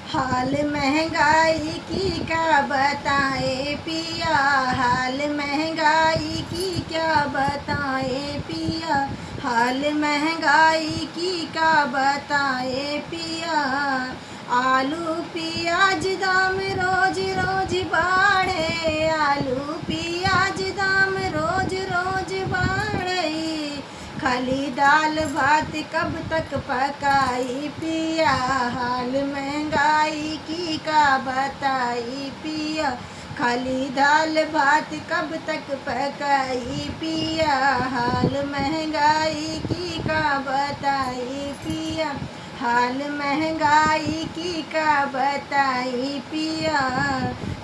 हाल महंगाई की क्या बताएं पिया, हाल महंगाई की क्या बताएं पिया, हाल महंगाई की क्या बताएं पिया। आलू प्याज दाम रोज रोज बढ़े, आलू प्याज दाम रोज रोज बढ़े। खाली दाल भात कब तक पकाई पिया, हाल महंगाई की का बताई पिया। खाली दाल भात कब तक पकाई पिया, हाल महंगाई की का बताई पिया, हाल महंगाई की का बताई पिया।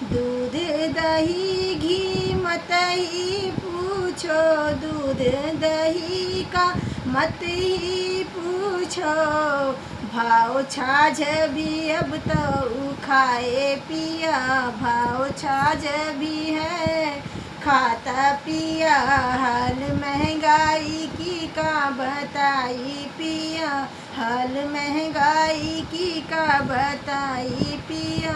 दूध दही घी मत ही पूछो, दूध दही का मत ही पूछो। भाव छाछ भी अब तो खाए पिया, भाव छाछ भी है खाता पिया। हाल महंगाई की का बताई पिया, हाल महंगाई की का बताई पिया।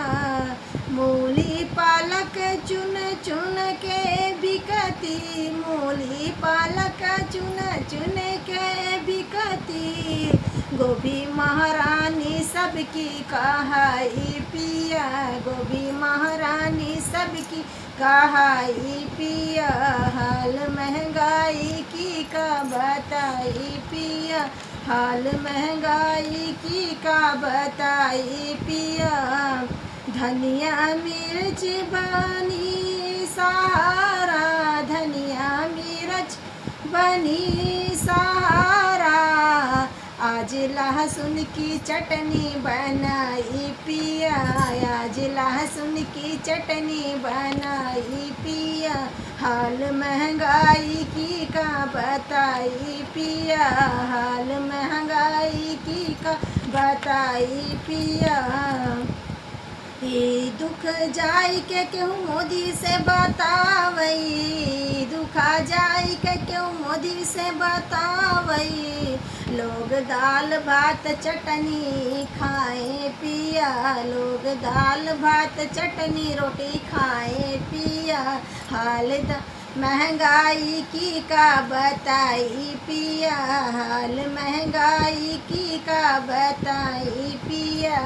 मूली पालक चुन चुन के बिकती, मूली पालक चुन चुन के बिकती। गोभी महारानी सबकी कहाई पिया, गोभी महारानी सबकी कहाई पिया। हाल महंगाई की का बताई पिया, हाल महंगाई की का बताई पिया। धनिया मिर्च बनी सहारा, धनिया मिर्च बनी सहारा। आज लहसुन की चटनी बनाई पिया, आज लहसुन की चटनी बनाई पिया। हाल महंगाई की का बताई पिया, हाल महंगाई की का बताई पिया। ये दुख जाई के क्यों मोदी से बतावई, दुखा जाई के क्यों मोदी से बतावई। लोग दाल भात चटनी खाए पिया, लोग दाल भात चटनी रोटी खाए पिया। हाल महंगाई की का बताई पिया, हाल महंगाई की का बताई पिया।